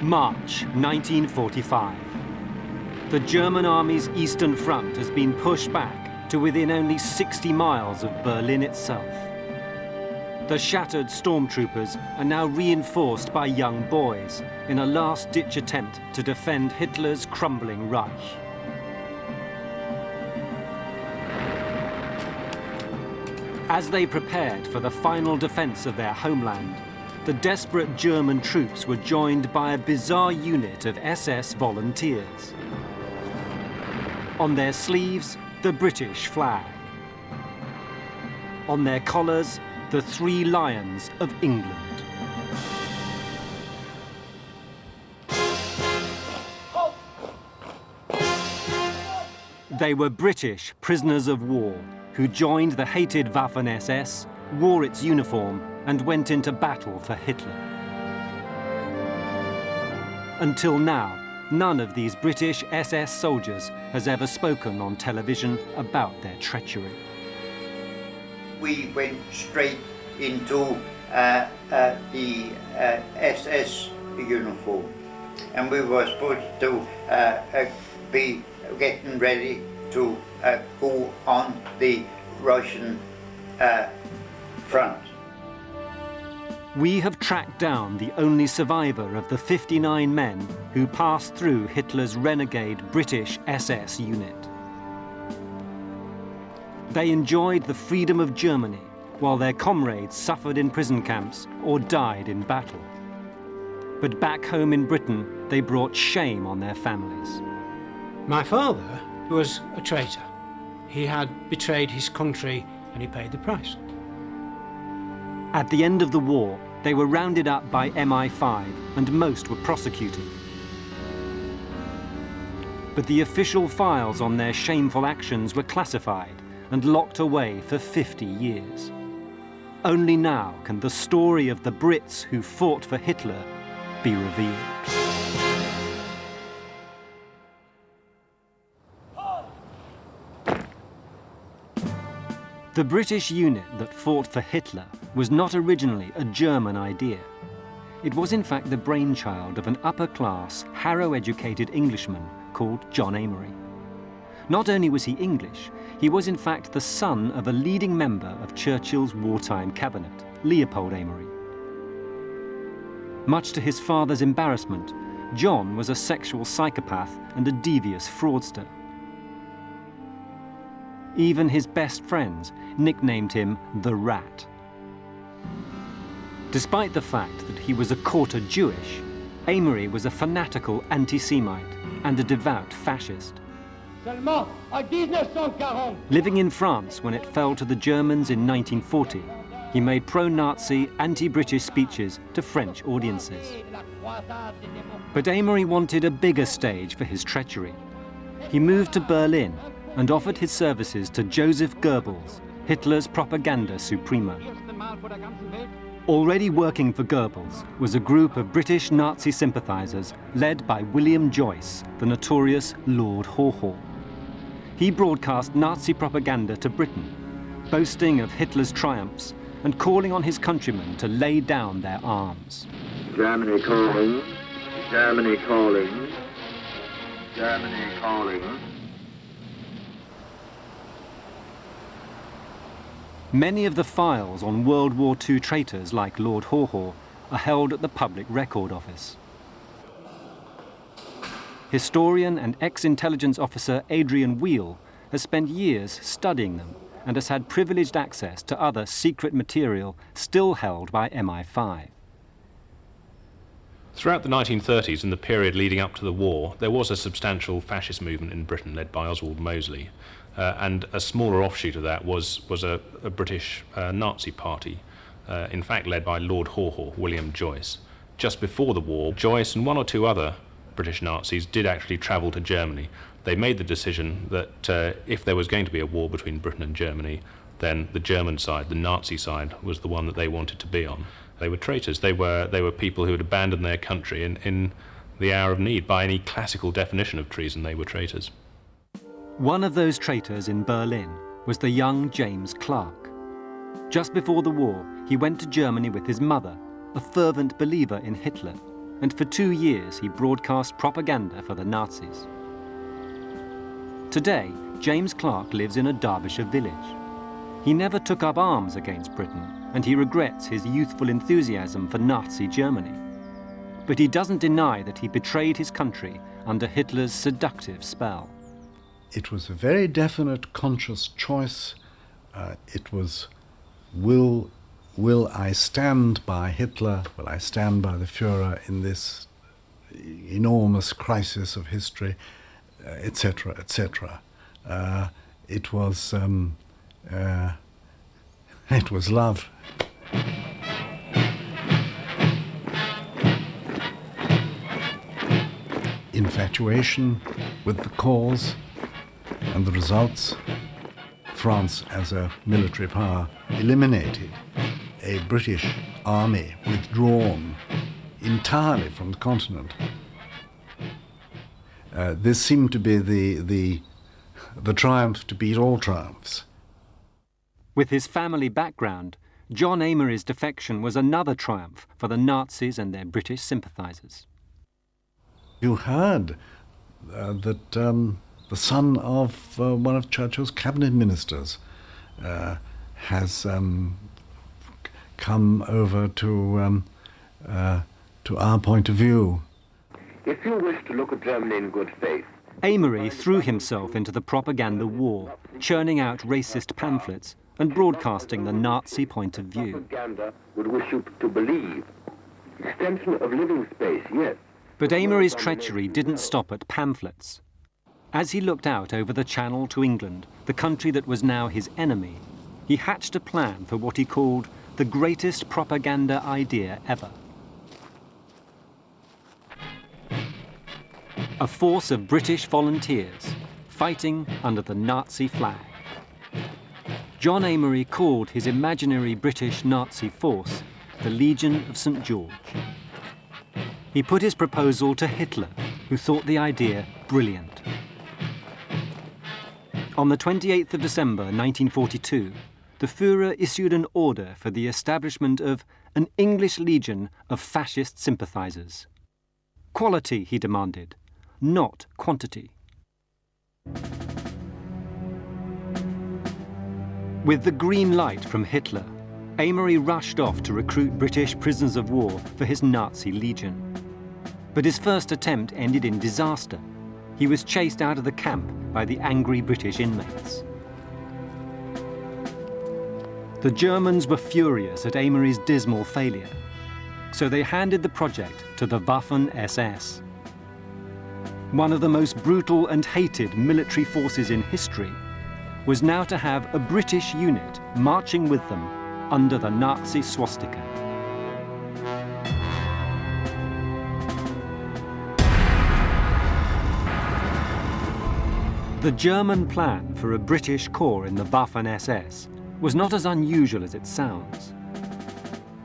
March 1945. The German army's Eastern Front has been pushed back to within only 60 miles of Berlin itself. The shattered stormtroopers are now reinforced by young boys in a last-ditch attempt to defend Hitler's crumbling Reich. As they prepared for the final defense of their homeland, the desperate German troops were joined by a bizarre unit of SS volunteers. On their sleeves, the British flag. On their collars, the 3 lions of England. They were British prisoners of war who joined the hated Waffen-SS, wore its uniform, and went into battle for Hitler. Until now, none of these British SS soldiers has ever spoken on television about their treachery. We went straight into the SS uniform, and we were supposed to be getting ready to go on the Russian front. We have tracked down the only survivor of the 59 men who passed through Hitler's renegade British SS unit. They enjoyed the freedom of Germany while their comrades suffered in prison camps or died in battle. But back home in Britain, they brought shame on their families. My father was a traitor. He had betrayed his country and he paid the price. At the end of the war, they were rounded up by MI5 and most were prosecuted. But the official files on their shameful actions were classified and locked away for 50 years. Only now can the story of the Brits who fought for Hitler be revealed. The British unit that fought for Hitler was not originally a German idea. It was in fact the brainchild of an upper-class, Harrow-educated Englishman called John Amory. Not only was he English, he was in fact the son of a leading member of Churchill's wartime cabinet, Leopold Amory. Much to his father's embarrassment, John was a sexual psychopath and a devious fraudster. Even his best friends nicknamed him the Rat. Despite the fact that he was a quarter Jewish, Amory was a fanatical anti-Semite and a devout fascist. Living in France when it fell to the Germans in 1940, he made pro-Nazi, anti-British speeches to French audiences. But Amory wanted a bigger stage for his treachery. He moved to Berlin and offered his services to Joseph Goebbels, Hitler's propaganda supremo. Already working for Goebbels was a group of British Nazi sympathizers led by William Joyce, the notorious Lord Haw-Haw. He broadcast Nazi propaganda to Britain, boasting of Hitler's triumphs and calling on his countrymen to lay down their arms. Germany calling, Germany calling, Germany calling. Many of the files on World War II traitors like Lord Haw-Haw are held at the Public Record Office. Historian and ex-intelligence officer Adrian Wheel has spent years studying them and has had privileged access to other secret material still held by MI5. Throughout the 1930s and the period leading up to the war, there was a substantial fascist movement in Britain led by Oswald Mosley. And a smaller offshoot of that was a British Nazi party, in fact led by Lord Haw-Haw, William Joyce. Just before the war, Joyce and one or two other British Nazis did actually travel to Germany. They made the decision that if there was going to be a war between Britain and Germany, then the German side, the Nazi side, was the one that they wanted to be on. They were traitors. They were people who had abandoned their country in the hour of need. By any classical definition of treason, they were traitors. One of those traitors in Berlin was the young James Clark. Just before the war, he went to Germany with his mother, a fervent believer in Hitler, and for 2 years he broadcast propaganda for the Nazis. Today, James Clark lives in a Derbyshire village. He never took up arms against Britain, and he regrets his youthful enthusiasm for Nazi Germany. But he doesn't deny that he betrayed his country under Hitler's seductive spell. It was a very definite, conscious choice. It was, will I stand by Hitler? Will I stand by the Führer in this enormous crisis of history, etc., etc. It was love. Infatuation with the cause and the results. France, as a military power, eliminated a British army withdrawn entirely from the continent. This seemed to be the triumph to beat all triumphs. With his family background, John Amory's defection was another triumph for the Nazis and their British sympathisers. You heard that the son of one of Churchill's cabinet ministers has come over to our point of view. If you wish to look at Germany in good faith, Amory threw himself into the propaganda war, churning out racist pamphlets and broadcasting the Nazi point of view. propaganda would wish you to believe. Extension of living space, yes. But Amory's treachery didn't stop at pamphlets. As he looked out over the Channel to England, the country that was now his enemy, he hatched a plan for what he called the greatest propaganda idea ever. A force of British volunteers fighting under the Nazi flag. John Amory called his imaginary British Nazi force the Legion of St. George. He put his proposal to Hitler, who thought the idea brilliant. On the 28th of December 1942, the Führer issued an order for the establishment of an English legion of fascist sympathisers. Quality, he demanded, not quantity. With the green light from Hitler, Amory rushed off to recruit British prisoners of war for his Nazi legion. But his first attempt ended in disaster. He was chased out of the camp by the angry British inmates. The Germans were furious at Amory's dismal failure, so they handed the project to the Waffen-SS. One of the most brutal and hated military forces in history was now to have a British unit marching with them under the Nazi swastika. The German plan for a British corps in the Waffen-SS was not as unusual as it sounds.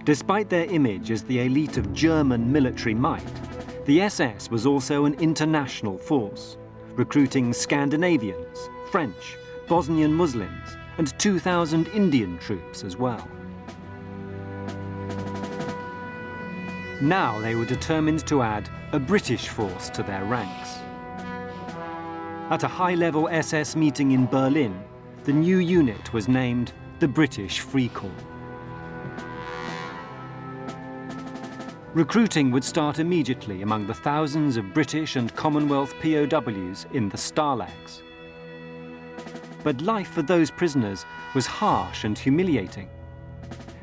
Despite their image as the elite of German military might, the SS was also an international force, recruiting Scandinavians, French, Bosnian Muslims, and 2,000 Indian troops as well. Now they were determined to add a British force to their ranks. At a high-level SS meeting in Berlin, the new unit was named the British Freikorps. Recruiting would start immediately among the thousands of British and Commonwealth POWs in the Stalags. But life for those prisoners was harsh and humiliating.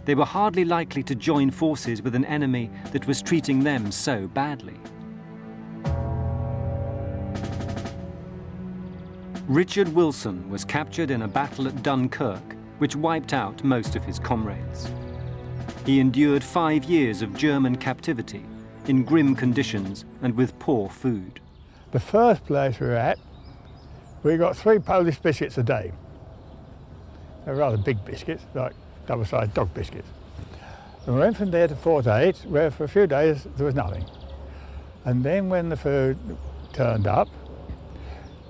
They were hardly likely to join forces with an enemy that was treating them so badly. Richard Wilson was captured in a battle at Dunkirk, which wiped out most of his comrades. He endured 5 years of German captivity in grim conditions and with poor food. The first place we were at, we got 3 Polish biscuits a day. They're rather big biscuits, like double-sized dog biscuits. And we went from there to Fort 8, where for a few days there was nothing. And then when the food turned up,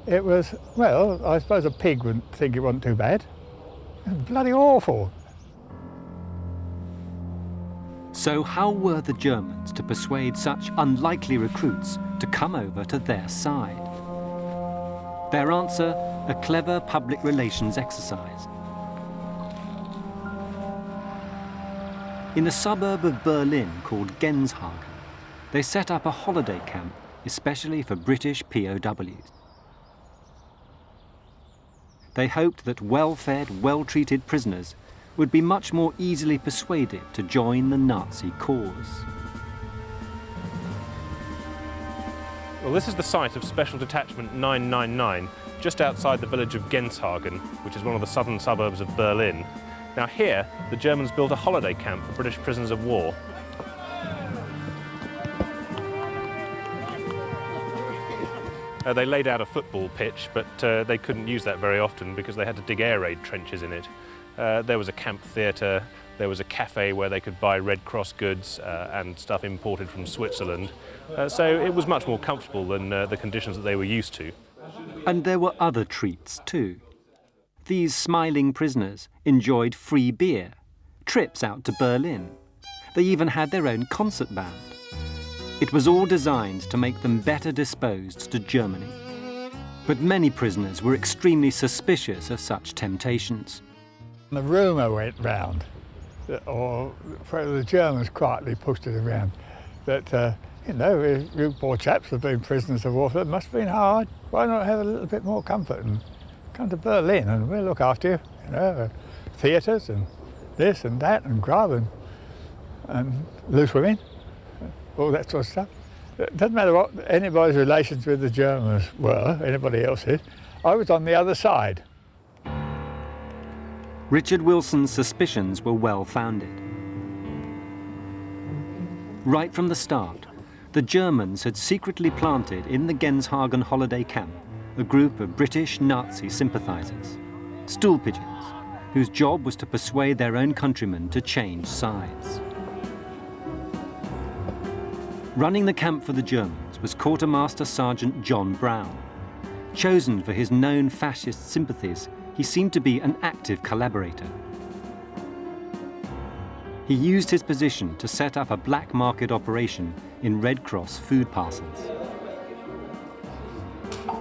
it was, well, I suppose a pig would think it wasn't too bad. It was bloody awful. So how were the Germans to persuade such unlikely recruits to come over to their side? Their answer, a clever public relations exercise. In a suburb of Berlin called Genshagen, they set up a holiday camp especially for British POWs. They hoped that well-fed, well-treated prisoners would be much more easily persuaded to join the Nazi cause. Well, this is the site of Special Detachment 999, just outside the village of Genshagen, which is one of the southern suburbs of Berlin. Now here, the Germans built a holiday camp for British prisoners of war. They laid out a football pitch, but they couldn't use that very often because they had to dig air raid trenches in it. There was a camp theatre, there was a cafe where they could buy Red Cross goods and stuff imported from Switzerland. So it was much more comfortable than the conditions that they were used to. And there were other treats too. These smiling prisoners enjoyed free beer, trips out to Berlin. They even had their own concert band. It was all designed to make them better disposed to Germany. But many prisoners were extremely suspicious of such temptations. The rumour went round, or the Germans quietly pushed it around, that, you know, you poor chaps have been prisoners of war, it must have been hard. Why not have a little bit more comfort and come to Berlin and we'll look after you, know, theatres and this and that and grub and loose women, all that sort of stuff. It doesn't matter what anybody's relations with the Germans were, anybody else's, I was on the other side. Richard Wilson's suspicions were well-founded. Right from the start, the Germans had secretly planted in the Genshagen holiday camp a group of British Nazi sympathisers, stool pigeons, whose job was to persuade their own countrymen to change sides. Running the camp for the Germans was Quartermaster Sergeant John Brown. Chosen for his known fascist sympathies, he seemed to be an active collaborator. He used his position to set up a black market operation in Red Cross food parcels.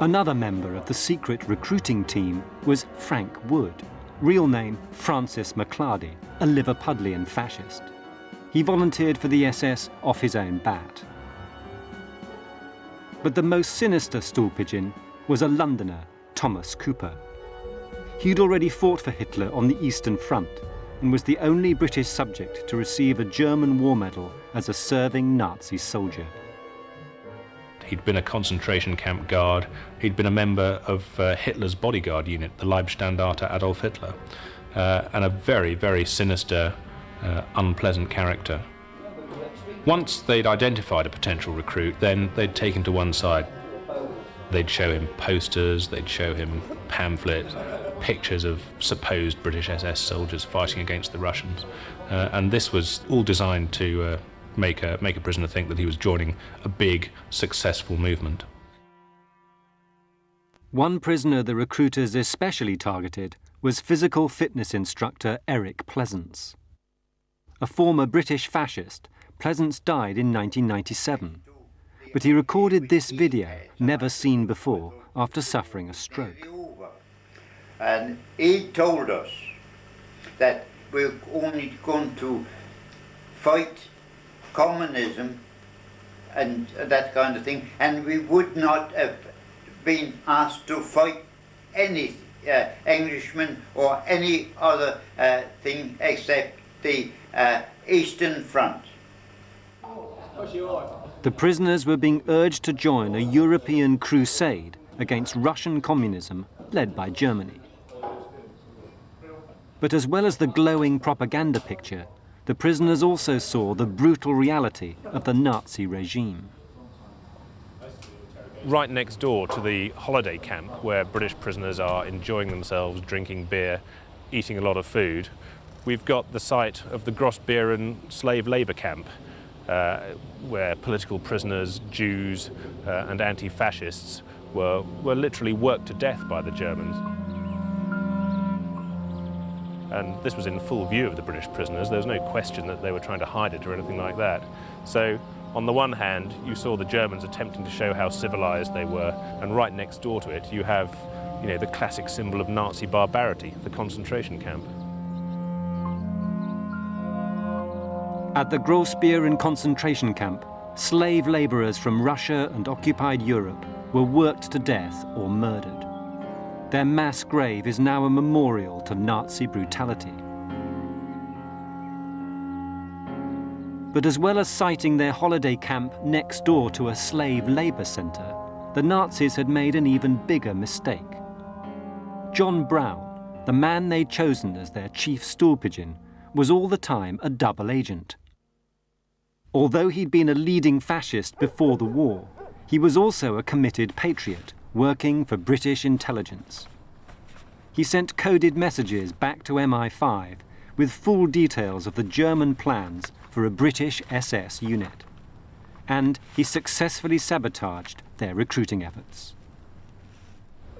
Another member of the secret recruiting team was Frank Wood, real name Francis McClardy, a Liverpudlian fascist. He volunteered for the SS off his own bat. But the most sinister stool pigeon was a Londoner, Thomas Cooper. He'd already fought for Hitler on the Eastern Front and was the only British subject to receive a German war medal as a serving Nazi soldier. He'd been a concentration camp guard, he'd been a member of Hitler's bodyguard unit, the Leibstandarte Adolf Hitler, and a very, very sinister, unpleasant character. Once they'd identified a potential recruit, then they'd take him to one side. They'd show him posters, they'd show him pamphlets, pictures of supposed British SS soldiers fighting against the Russians. And this was all designed to make a prisoner think that he was joining a big, successful movement. One prisoner the recruiters especially targeted was physical fitness instructor Eric Pleasance. A former British fascist, Pleasance died in 1997, but he recorded this video, never seen before, after suffering a stroke. And he told us that we're only going to fight communism and that kind of thing, and we would not have been asked to fight any Englishman or any other thing except the Eastern Front. The prisoners were being urged to join a European crusade against Russian communism led by Germany. But as well as the glowing propaganda picture, the prisoners also saw the brutal reality of the Nazi regime. Right next door to the holiday camp, where British prisoners are enjoying themselves, drinking beer, eating a lot of food, we've got the site of the Grossbeeren slave labour camp, where political prisoners, Jews and anti-fascists were literally worked to death by the Germans. and this was in full view of the British prisoners. There was no question that they were trying to hide it or anything like that. So on the one hand, you saw the Germans attempting to show how civilized they were, and right next door to it you have, the classic symbol of Nazi barbarity, the concentration camp. At the Grossbieren concentration camp, slave labourers from Russia and occupied Europe were worked to death or murdered. Their mass grave is now a memorial to Nazi brutality. But as well as siting their holiday camp next door to a slave labour centre, the Nazis had made an even bigger mistake. John Brown, the man they'd chosen as their chief stool pigeon, was all the time a double agent. Although he'd been a leading fascist before the war, he was also a committed patriot, working for British intelligence. He sent coded messages back to MI5 with full details of the German plans for a British SS unit. And he successfully sabotaged their recruiting efforts.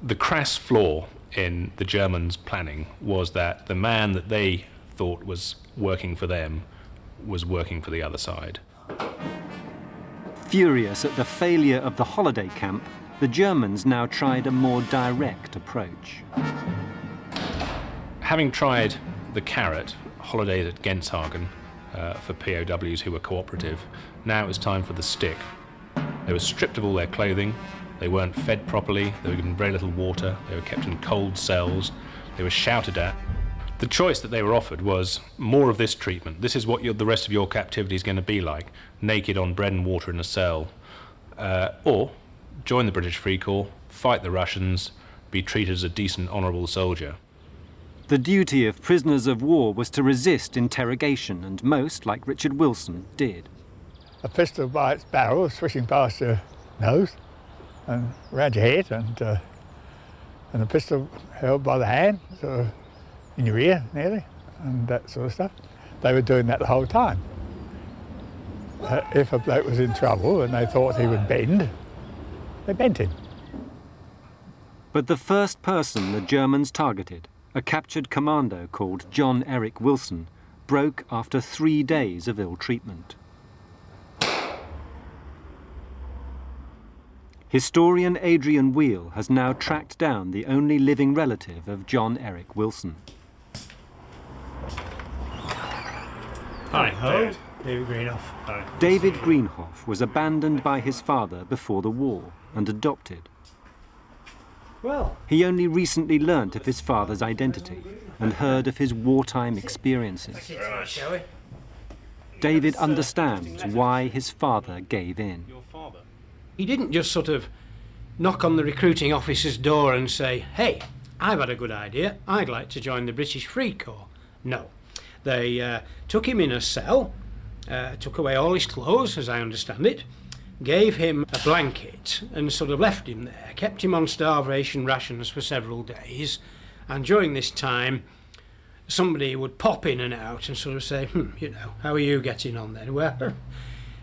The crass flaw in the Germans' planning was that the man that they thought was working for them was working for the other side. Furious at the failure of the holiday camp, the Germans now tried a more direct approach. Having tried the carrot, holidays at Genshagen, for POWs who were cooperative, now it was time for the stick. They were stripped of all their clothing, they weren't fed properly, they were given very little water, they were kept in cold cells, they were shouted at. The choice that they were offered was more of this treatment. This is what the rest of your captivity is going to be like, naked on bread and water in a cell. Or join the British Freikorps, fight the Russians, be treated as a decent, honourable soldier. The duty of prisoners of war was to resist interrogation, and most, like Richard Wilson, did. A pistol by its barrel swishing past your nose and round your head, and a pistol held by the hand, sort of in your ear nearly, and that sort of stuff. They were doing that the whole time. If a bloke was in trouble and they thought he would bend, they bent him. But the first person the Germans targeted, a captured commando called John Eric Wilson, broke after 3 days of ill treatment. Historian Adrian Wheel has now tracked down the only living relative of John Eric Wilson. Hi, ho. David Greenhoff. Hi. David Greenhoff was abandoned by his father before the war and adopted. Well, He only recently learnt of his father's identity and heard of his wartime experiences. shall we? David understands why his father gave in. He didn't just sort of knock on the recruiting officer's door and say, "Hey, I've had a good idea. I'd like to join the British Freikorps." No. They took him in a cell, took away all his clothes, as I understand it, gave him a blanket and sort of left him there, kept him on starvation rations for several days, and during this time somebody would pop in and out and sort of say, how are you getting on then? Well,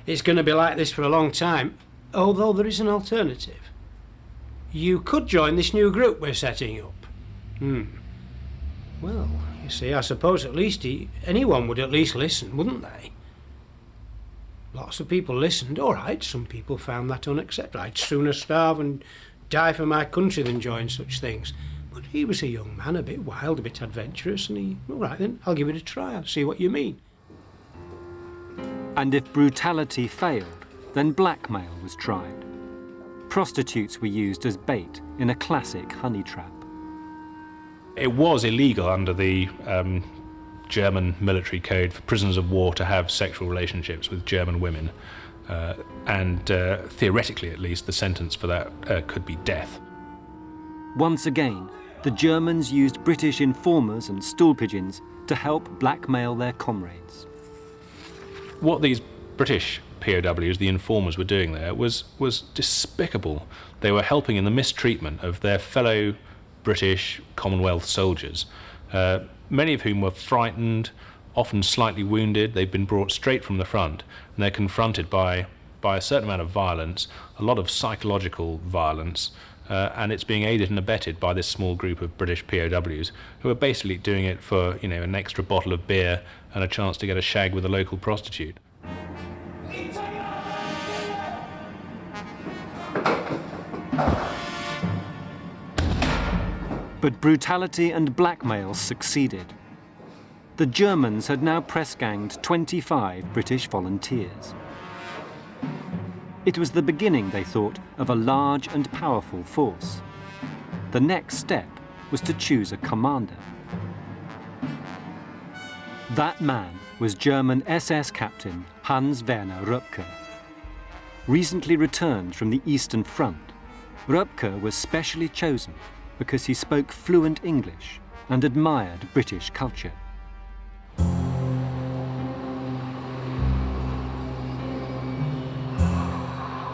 it's going to be like this for a long time, although there is an alternative. You could join this new group we're setting up. Well, you see, I suppose at least anyone would at least listen, wouldn't they? Lots of people listened. All right, some people found that unacceptable. I'd sooner starve and die for my country than join such things. But he was a young man, a bit wild, a bit adventurous, and all right then, I'll give it a try, I'll see what you mean. And if brutality failed, then blackmail was tried. Prostitutes were used as bait in a classic honey trap. It was illegal under the German military code for prisoners of war to have sexual relationships with German women, and theoretically at least the sentence for that could be death. Once again, the Germans used British informers and stool pigeons to help blackmail their comrades. What these British POWs, the informers, were doing there was despicable. They were helping in the mistreatment of their fellow British Commonwealth soldiers, many of whom were frightened, often slightly wounded. They've been brought straight from the front, and they're confronted by a certain amount of violence, a lot of psychological violence, and it's being aided and abetted by this small group of British POWs who are basically doing it for, an extra bottle of beer and a chance to get a shag with a local prostitute. But brutality and blackmail succeeded. The Germans had now press-ganged 25 British volunteers. It was the beginning, they thought, of a large and powerful force. The next step was to choose a commander. That man was German SS captain Hans Werner Röpke. Recently returned from the Eastern Front, Röpke was specially chosen because he spoke fluent English and admired British culture.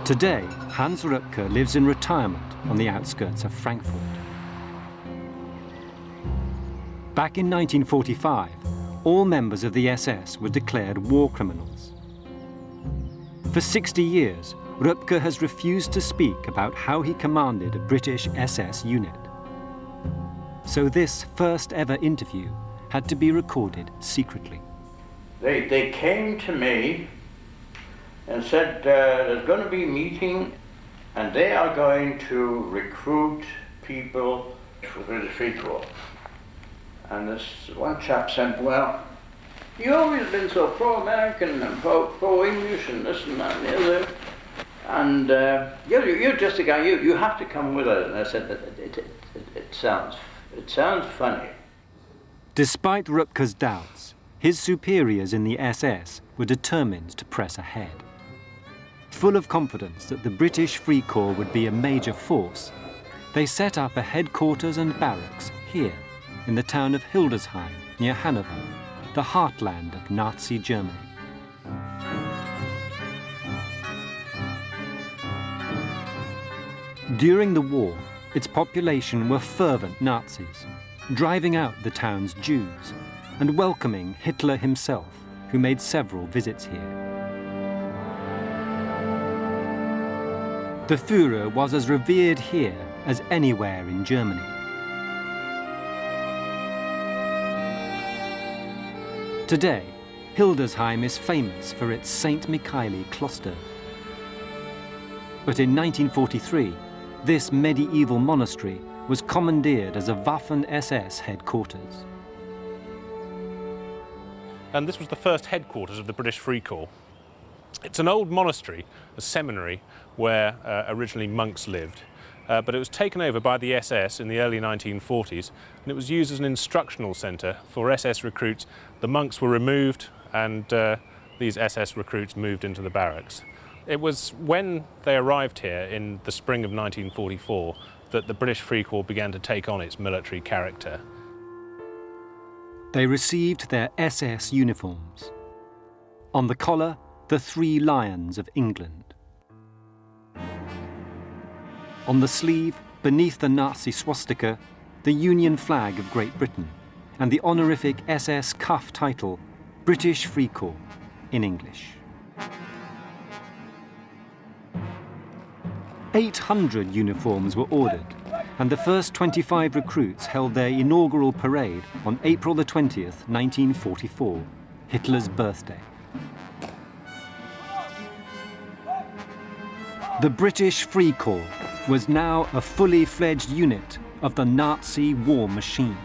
Today, Hans Röpke lives in retirement on the outskirts of Frankfurt. Back in 1945, all members of the SS were declared war criminals. For 60 years, Röpke has refused to speak about how he commanded a British SS unit. So this first ever interview had to be recorded secretly. They came to me and said there's going to be a meeting and they are going to recruit people for the Freikorps. And this one chap said, well, you've always been so pro-American and pro-English and this and that and the other. And you're just a guy, you have to come with us. And I said, it sounds funny. Despite Röpke's doubts, his superiors in the SS were determined to press ahead. Full of confidence that the British Freikorps would be a major force, they set up a headquarters and barracks here in the town of Hildesheim near Hanover, the heartland of Nazi Germany. During the war, its population were fervent Nazis, driving out the town's Jews and welcoming Hitler himself, who made several visits here. The Führer was as revered here as anywhere in Germany. Today, Hildesheim is famous for its St. Michaeli Kloster. But in 1943, this medieval monastery was commandeered as a Waffen-SS headquarters. And this was the first headquarters of the British Freikorps. It's an old monastery, a seminary, where originally monks lived. But it was taken over by the SS in the early 1940s, and it was used as an instructional centre for SS recruits. The monks were removed, and these SS recruits moved into the barracks. It was when they arrived here in the spring of 1944 that the British Freikorps began to take on its military character. They received their SS uniforms. On the collar, the 3 lions of England. On the sleeve, beneath the Nazi swastika, the Union flag of Great Britain and the honorific SS cuff title, British Freikorps, in English. 800 uniforms were ordered, and the first 25 recruits held their inaugural parade on April the 20th, 1944, Hitler's birthday. The British Freikorps was now a fully fledged unit of the Nazi war machine.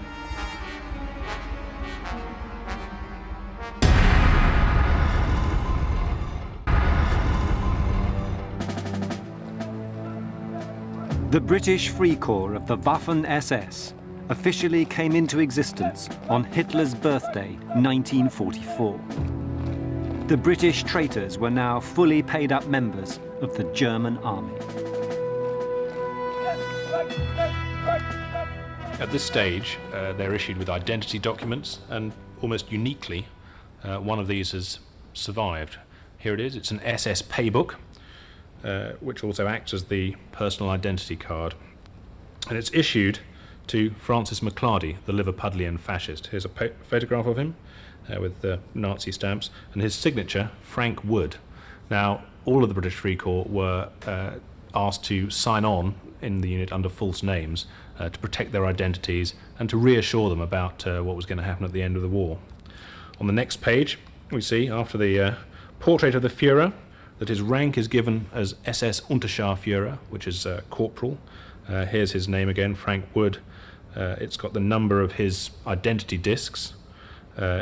The British Freikorps of the Waffen-SS officially came into existence on Hitler's birthday, 1944. The British traitors were now fully paid-up members of the German army. At this stage, they're issued with identity documents, and almost uniquely, one of these has survived. Here it is. It's an SS paybook, which also acts as the personal identity card. And it's issued to Francis McClarty, the Liverpudlian fascist. Here's a photograph of him with the Nazi stamps, and his signature, Frank Wood. Now, all of the British Freikorps were asked to sign on in the unit under false names to protect their identities and to reassure them about what was going to happen at the end of the war. On the next page, we see, after the portrait of the Führer, that his rank is given as SS Unterscharführer, which is corporal. Here's his name again, Frank Wood. It's got the number of his identity discs,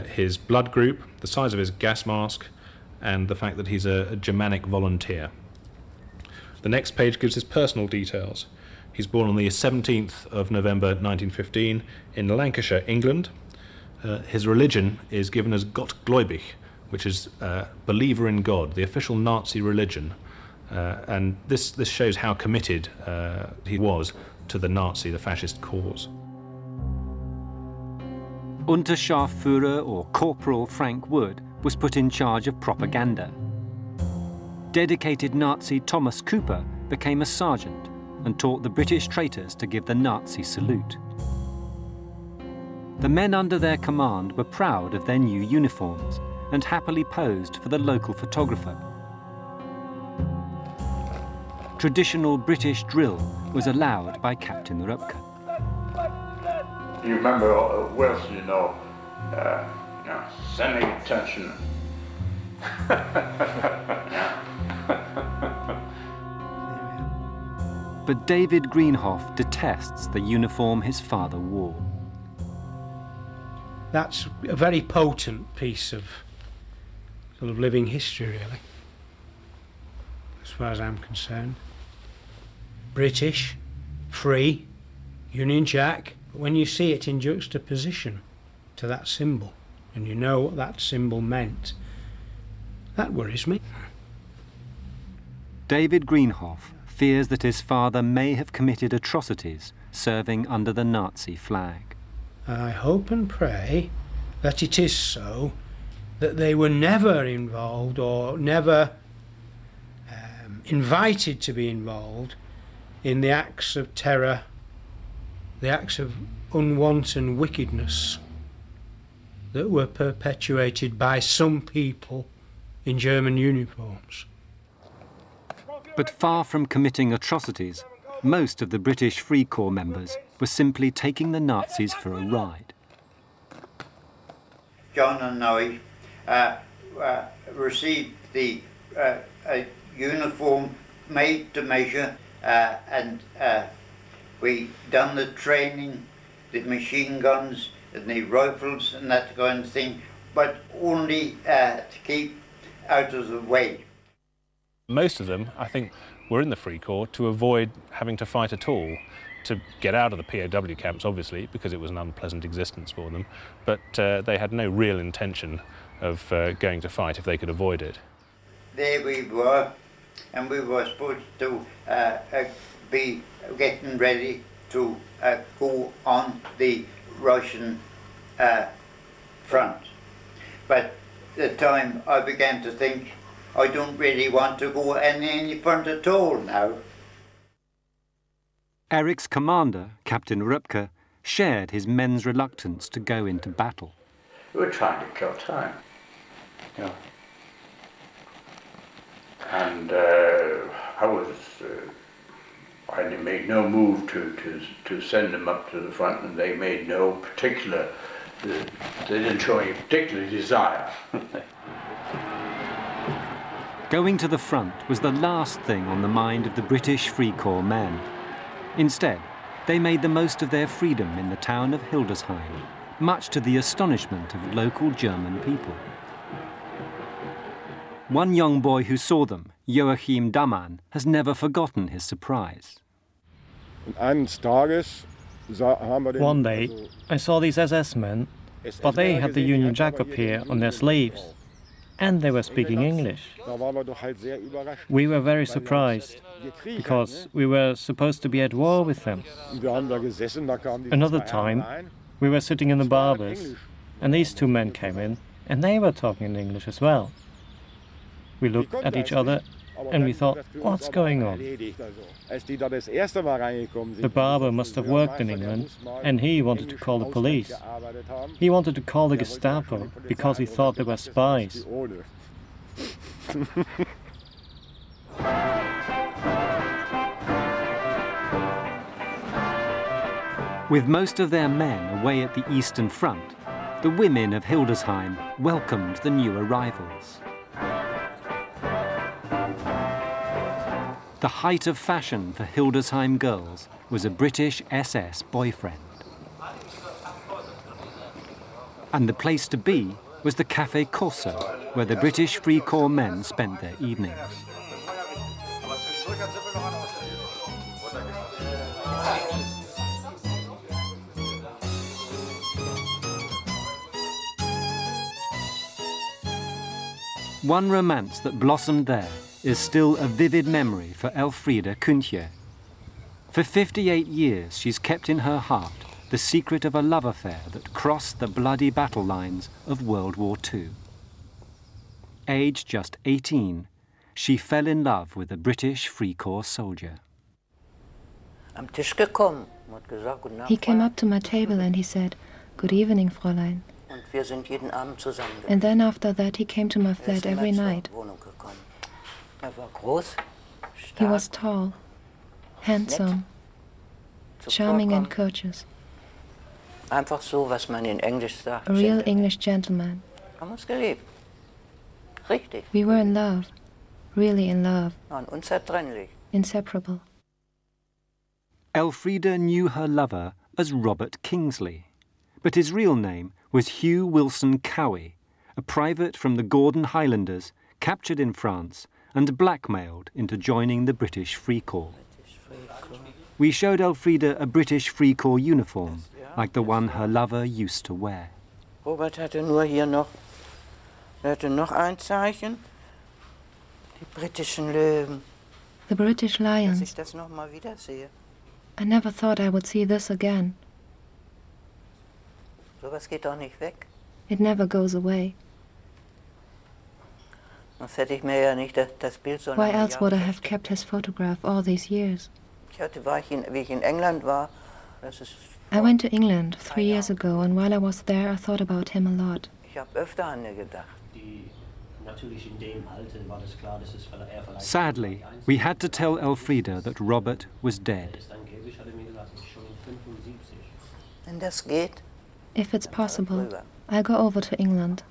his blood group, the size of his gas mask, and the fact that he's a Germanic volunteer. The next page gives his personal details. He's born on the 17th of November 1915 in Lancashire, England. His religion is given as Gottgläubig, which is believer in God, the official Nazi religion. And this shows how committed he was to the fascist cause. Unterscharführer, or Corporal Frank Wood, was put in charge of propaganda. Dedicated Nazi Thomas Cooper became a sergeant and taught the British traitors to give the Nazi salute. The men under their command were proud of their new uniforms and happily posed for the local photographer. Traditional British drill was allowed by Captain Rupke. You remember Wilson, you know, sending attention. But David Greenhoff detests the uniform his father wore. That's a very potent piece of sort of living history, really, as far as I'm concerned. British, free, Union Jack, but when you see it in juxtaposition to that symbol, and you know what that symbol meant, that worries me. David Greenhoff fears that his father may have committed atrocities serving under the Nazi flag. I hope and pray that it is so, that they were never involved or never invited to be involved in the acts of terror, the acts of unwanton wickedness that were perpetuated by some people in German uniforms. But far from committing atrocities, most of the British Freikorps members were simply taking the Nazis for a ride. John and I received the uniform made to measure, and we done the training, the machine guns and the rifles and that kind of thing, but only to keep out of the way. Most of them, I think, were in the Freikorps to avoid having to fight at all, to get out of the POW camps, obviously, because it was an unpleasant existence for them, but they had no real intention of going to fight if they could avoid it. There we were, and we were supposed to be getting ready to go on the Russian front. But at the time I began to think, I don't really want to go any front at all now. Eric's commander, Captain Rupke, shared his men's reluctance to go into battle. We were trying to kill time. Yeah. And I made no move to send them up to the front, and they made no particular, they didn't show any particular desire. Going to the front was the last thing on the mind of the British Freikorps men. Instead, they made the most of their freedom in the town of Hildesheim, much to the astonishment of local German people. One young boy who saw them, Joachim Dammann, has never forgotten his surprise. One day, I saw these SS men, but they had the Union Jack up here on their sleeves, and they were speaking English. We were very surprised, because we were supposed to be at war with them. Another time, we were sitting in the barber's, and these two men came in, and they were talking in English as well. We looked at each other, and we thought, what's going on? The barber must have worked in England, and he wanted to call the police. He wanted to call the Gestapo, because he thought they were spies. With most of their men away at the Eastern Front, the women of Hildesheim welcomed the new arrivals. The height of fashion for Hildesheim girls was a British SS boyfriend. And the place to be was the Café Corso, where the British Free Corps men spent their evenings. One romance that blossomed there is still a vivid memory for Elfriede Kuntje. For 58 years, she's kept in her heart the secret of a love affair that crossed the bloody battle lines of World War II. Aged just 18, she fell in love with a British Free Corps soldier. He came up to my table and he said, "Good evening, Fräulein." And then after that he came to my flat every night. He was tall, handsome, charming and courteous. A real English gentleman. We were in love, really in love, inseparable. Elfriede knew her lover as Robert Kingsley, but his real name was Hugh Wilson Cowie, a private from the Gordon Highlanders captured in France and blackmailed into joining the British Free Corps. We showed Elfriede a British Free Corps uniform, like the one her lover used to wear. Robert hatte nur hier noch ein Zeichen. Die britischen Löwen. The British Lions. Dass ich das noch mal wieder sehe. I never thought I would see this again. Sowas geht doch nicht weg. It never goes away. Sonst hätte ich mir ja nicht das Bild so Why else would I have kept his photograph all these years? Wie ich in England war, I went to England 3 years ago, and while I was there, I thought about him a lot. Ich habe öfter an ihn gedacht. Sadly, we had to tell Elfriede that Robert was dead. Wenn das geht, if it's possible, I'll go over to England.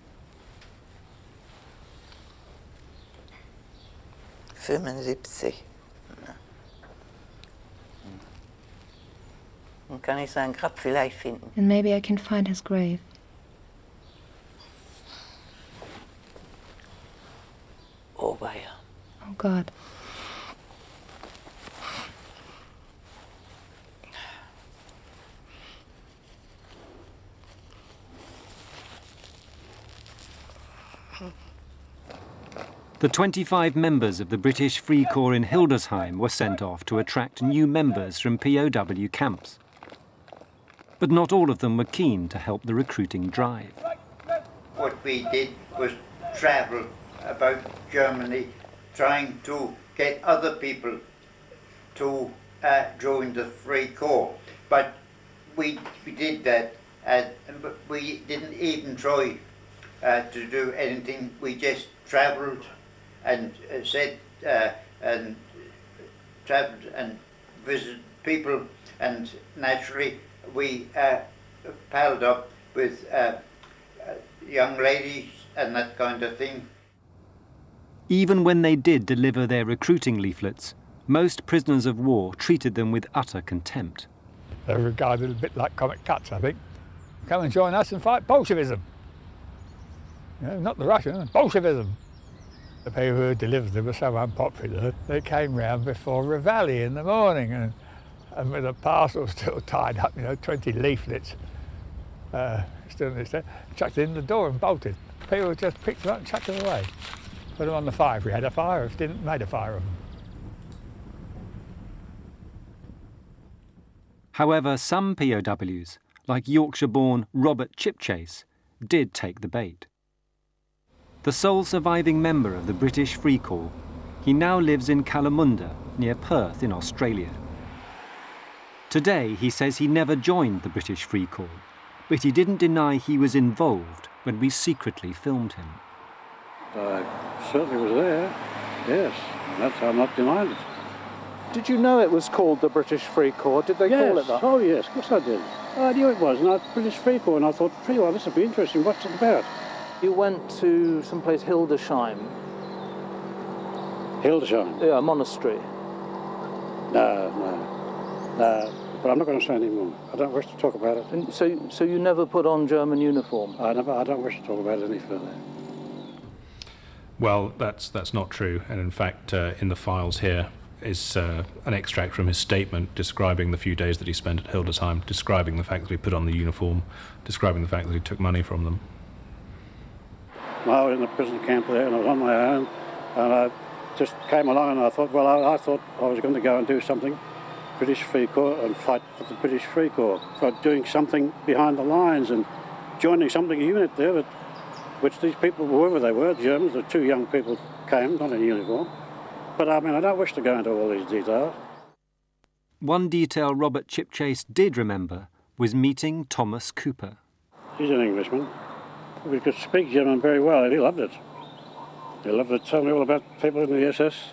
75. Dann kann ich sein Grab vielleicht finden. And maybe I can find his grave. Oh, weia. Oh, God. The 25 members of the British Free Corps in Hildesheim were sent off to attract new members from POW camps. But not all of them were keen to help the recruiting drive. What we did was travel about Germany, trying to get other people to join the Free Corps. But we did that, but we didn't even try to do anything. We just travelled and travelled and visited people, and naturally we palled up with young ladies and that kind of thing. Even when they did deliver their recruiting leaflets, most prisoners of war treated them with utter contempt. They're regarded a bit like comic cuts, I think. Come and join us and fight Bolshevism. You know, not the Russians, Bolshevism. The people who delivered them were so unpopular, they came round before Reveille in the morning and with a parcel still tied up, 20 leaflets, still in there, chucked it in the door and bolted. People just picked them up and chucked them away. Put them on the fire if we had a fire, if we didn't, made a fire of them. However, some POWs, like Yorkshire-born Robert Chipchase, did take the bait. The sole surviving member of the British Free Corps, he now lives in Kalamunda, near Perth in Australia. Today, he says he never joined the British Free Corps, but he didn't deny he was involved when we secretly filmed him. I certainly was there, yes, and I'm not denying it. Did you know it was called the British Freikorps? Did they call it that? Oh yes, of course I did. I knew it was, and British Freikorps, and I thought, pretty well, this would be interesting. What's it about? You went to someplace Hildesheim. Hildesheim? Yeah, a monastery. No. But I'm not going to say any more. I don't wish to talk about it. And so you never put on German uniform? I don't wish to talk about it any further. Well, that's not true, and in fact, in the files here is an extract from his statement describing the few days that he spent at Hildesheim, describing the fact that he put on the uniform, describing the fact that he took money from them. I was in the prison camp there, and I was on my own, and I just came along, and I thought, well, I thought I was going to go and do something, British Freikorps, and fight for the British Freikorps, for doing something behind the lines and joining something unit there, which these people, whoever they were, Germans, the two young people came, not in uniform. But I mean, I don't wish to go into all these details. One detail Robert Chipchase did remember was meeting Thomas Cooper. He's an Englishman. He could speak German very well, and he loved it. He loved to tell me all about people in the SS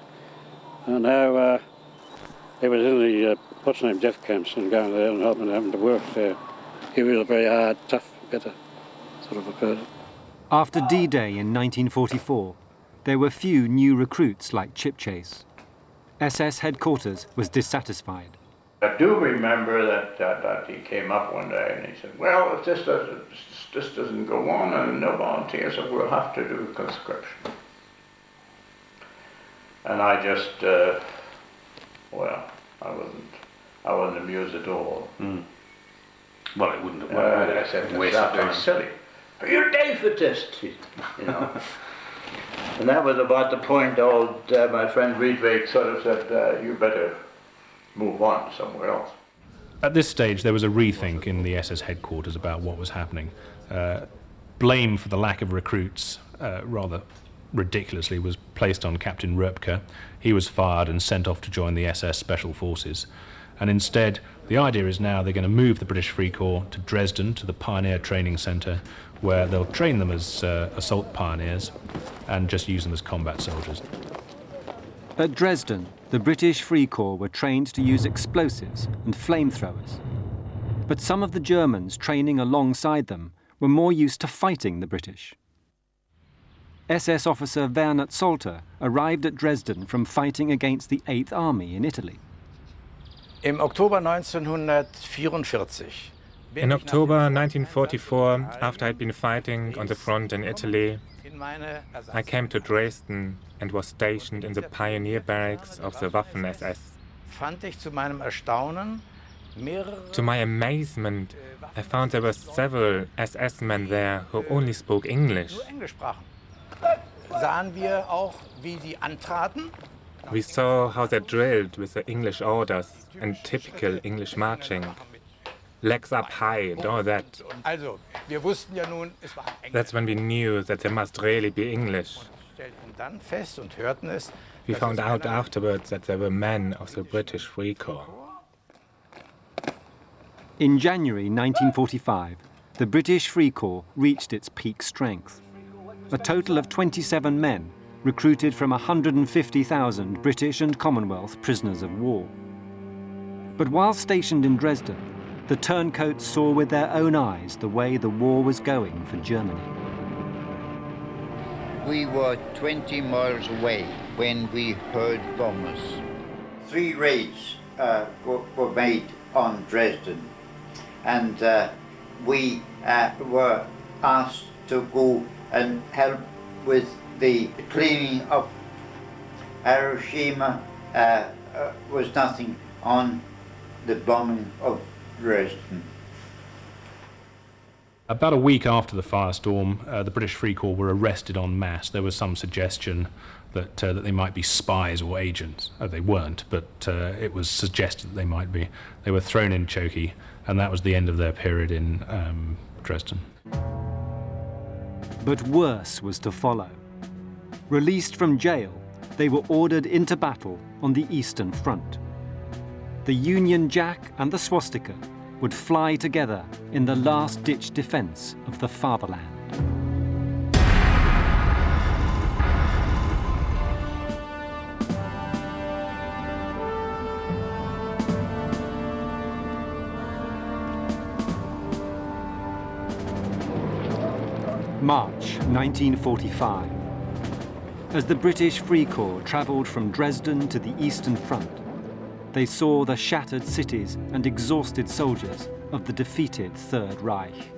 and how he was in the, death camps and going there and helping them to work there. He was a very hard, tough, bitter sort of a person. After D-Day in 1944, there were few new recruits like Chipchase. SS headquarters was dissatisfied. I do remember that he came up one day and he said, well, if this doesn't go on and no volunteers, so we'll have to do conscription. And I just, I wasn't amused at all. Mm. Well, it wouldn't have worked. I said, that's silly. Are you a defeatist? You know. And that was about the point my friend Riedweg sort of said, you better move on somewhere else. At this stage, there was a rethink in the SS headquarters about what was happening. Blame for the lack of recruits, rather ridiculously, was placed on Captain Röpke. He was fired and sent off to join the SS Special Forces. And instead, the idea is now they're going to move the British Freikorps to Dresden, to the Pioneer Training Centre, where they'll train them as assault pioneers and just use them as combat soldiers. At Dresden, the British Freikorps were trained to use explosives and flamethrowers. But some of the Germans training alongside them were more used to fighting the British. SS officer Werner Zolter arrived at Dresden from fighting against the 8th Army in Italy. In October 1944, in October 1944, after I'd been fighting on the front in Italy, I came to Dresden and was stationed in the pioneer barracks of the Waffen-SS. To my amazement, I found there were several SS men there who only spoke English. We saw how they drilled with the English orders and typical English marching. Legs up high and all that. That's when we knew that there must really be English. We found out afterwards that there were men of the British Freikorps. In January 1945, the British Freikorps reached its peak strength. A total of 27 men recruited from 150,000 British and Commonwealth prisoners of war. But while stationed in Dresden, the turncoats saw with their own eyes the way the war was going for Germany. We were 20 miles away when we heard bombers. 3 raids were made on Dresden, and we were asked to go and help with the cleaning up. Hiroshima was nothing on the bombing of Dresden. About a week after the firestorm, the British Freikorps were arrested en masse. There was some suggestion that they might be spies or agents. They weren't, but it was suggested that they might be. They were thrown in chokey, and that was the end of their period in Dresden. But worse was to follow. Released from jail, they were ordered into battle on the Eastern Front. The Union Jack and the swastika would fly together in the last-ditch defense of the fatherland. March 1945. As the British Free Corps travelled from Dresden to the Eastern Front, they saw the shattered cities and exhausted soldiers of the defeated Third Reich.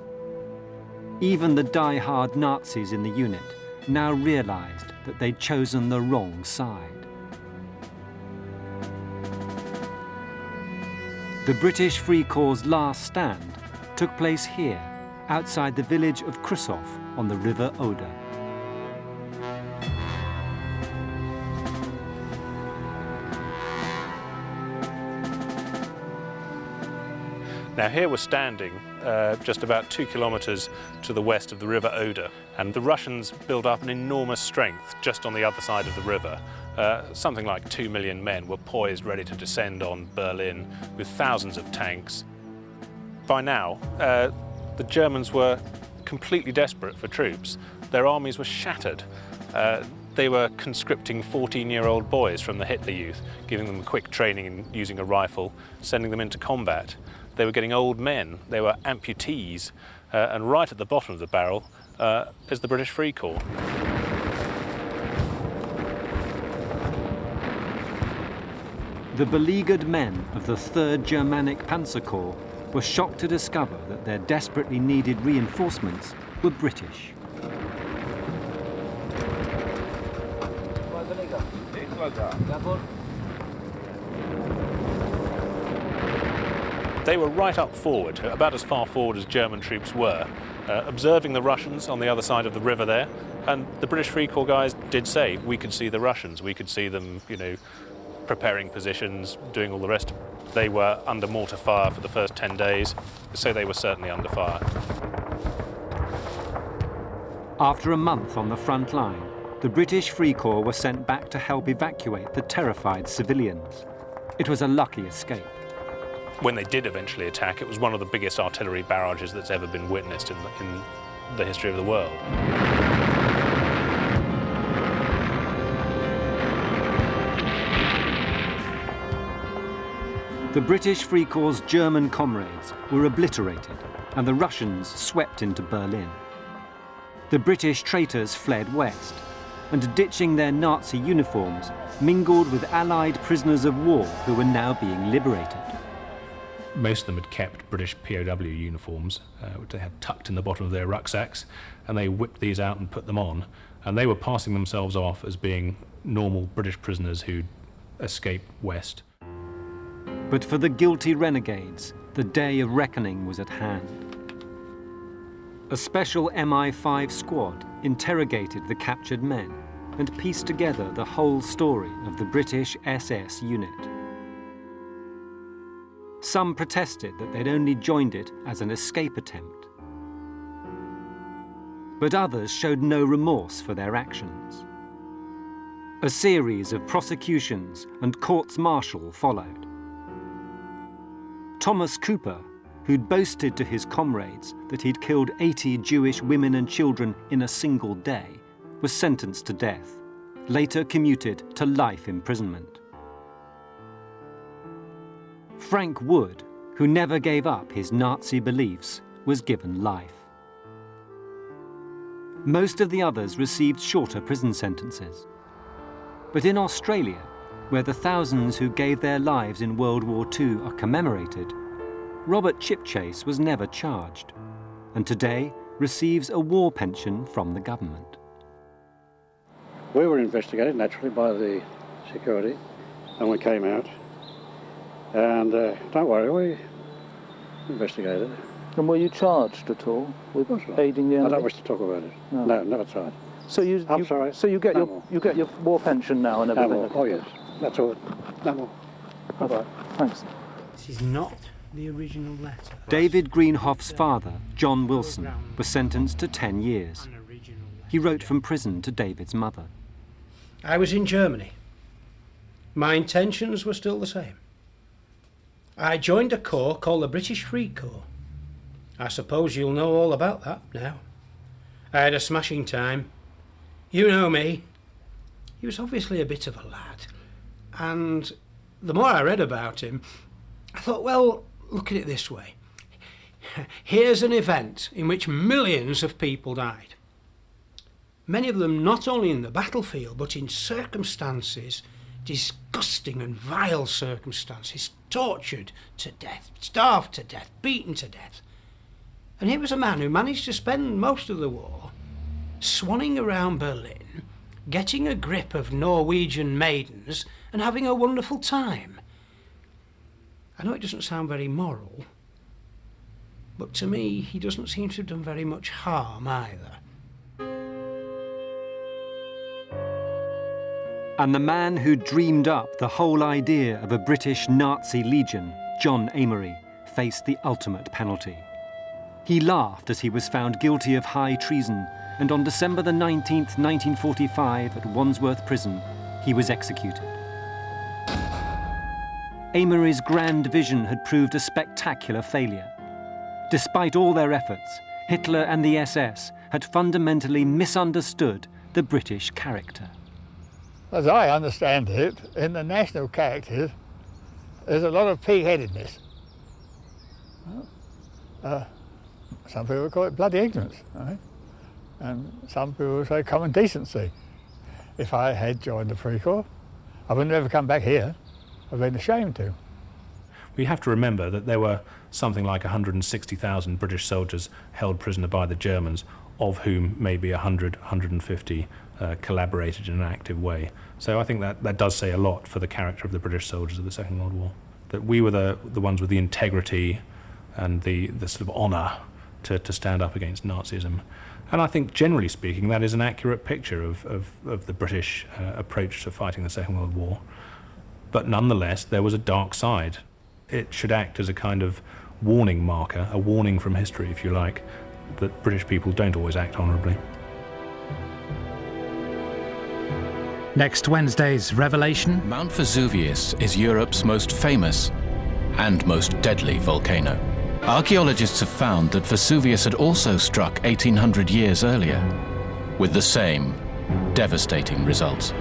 Even the die-hard Nazis in the unit now realised that they'd chosen the wrong side. The British Free Corps' last stand took place here, outside the village of Krusov on the River Oder. Now here we're standing just about 2 kilometres to the west of the River Oder, and the Russians built up an enormous strength just on the other side of the river. Something like 2 million men were poised ready to descend on Berlin with thousands of tanks. By now, the Germans were completely desperate for troops. Their armies were shattered. They were conscripting 14-year-old boys from the Hitler Youth, giving them quick training in using a rifle, sending them into combat. They were getting old men, they were amputees, and right at the bottom of the barrel is the British Free Corps. The beleaguered men of the 3rd Germanic Panzer Corps were shocked to discover that their desperately needed reinforcements were British. They were right up forward, about as far forward as German troops were, observing the Russians on the other side of the river there, and the British Free Corps guys did say we could see the Russians, we could see them, you know, preparing positions, doing all the rest. They were under mortar fire for the first 10 days, so they were certainly under fire. After a month on the front line, the British Free Corps were sent back to help evacuate the terrified civilians. It was a lucky escape. When they did eventually attack, it was one of the biggest artillery barrages that's ever been witnessed in the history of the world. The British Free Corps' German comrades were obliterated and the Russians swept into Berlin. The British traitors fled west and, ditching their Nazi uniforms, mingled with Allied prisoners of war who were now being liberated. Most of them had kept British POW uniforms, which they had tucked in the bottom of their rucksacks, and they whipped these out and put them on, and they were passing themselves off as being normal British prisoners who'd escaped west. But for the guilty renegades, the day of reckoning was at hand. A special MI5 squad interrogated the captured men and pieced together the whole story of the British SS unit. Some protested that they'd only joined it as an escape attempt. But others showed no remorse for their actions. A series of prosecutions and courts-martial followed. Thomas Cooper, who'd boasted to his comrades that he'd killed 80 Jewish women and children in a single day, was sentenced to death, later commuted to life imprisonment. Frank Wood, who never gave up his Nazi beliefs, was given life. Most of the others received shorter prison sentences. But in Australia, where the thousands who gave their lives in World War II are commemorated, Robert Chipchase was never charged, and today receives a war pension from the government. We were investigated naturally by the security, and we came out. And don't worry, we investigated. And were you charged at all with aiding the enemy? I don't wish to talk about it. No, never tried. So I'm sorry. So you get your war pension now and everything. No more. Oh yes, that's all. No more. Bye-bye. Thanks. This is not the original letter. David Greenhoff's father, John Wilson, was sentenced to 10 years. He wrote from prison to David's mother. I was in Germany. My intentions were still the same. I joined a corps called the British Free Corps. I suppose you'll know all about that now. I had a smashing time. You know me. He was obviously a bit of a lad. And the more I read about him, I thought, well, look at it this way. Here's an event in which millions of people died. many of them not only in the battlefield, but in circumstances, disgusting and vile circumstances, tortured to death, starved to death, beaten to death. And here was a man who managed to spend most of the war swanning around Berlin, getting a grip of Norwegian maidens and having a wonderful time. I know it doesn't sound very moral, but to me, he doesn't seem to have done very much harm either. And the man who dreamed up the whole idea of a British Nazi legion, John Amory, faced the ultimate penalty. He laughed as he was found guilty of high treason, and on December the 19th, 1945, at Wandsworth Prison, he was executed. Amory's grand vision had proved a spectacular failure. Despite all their efforts, Hitler and the SS had fundamentally misunderstood the British character. As I understand it, in the national characters, there's a lot of pig-headedness. Some people call it bloody ignorance, right? And some people say common decency. If I had joined the Freikorps, I would never come back here. I've been ashamed to. We have to remember that there were something like 160,000 British soldiers held prisoner by the Germans, of whom maybe 100, 150 collaborated in an active way. So I think that does say a lot for the character of the British soldiers of the Second World War. That we were the ones with the integrity and the sort of honour to stand up against Nazism. And I think, generally speaking, that is an accurate picture of the British approach to fighting the Second World War. But nonetheless, there was a dark side. It should act as a kind of warning marker, a warning from history, if you like, that British people don't always act honourably. Next Wednesday's revelation. Mount Vesuvius is Europe's most famous and most deadly volcano. Archaeologists have found that Vesuvius had also struck 1800 years earlier, with the same devastating results.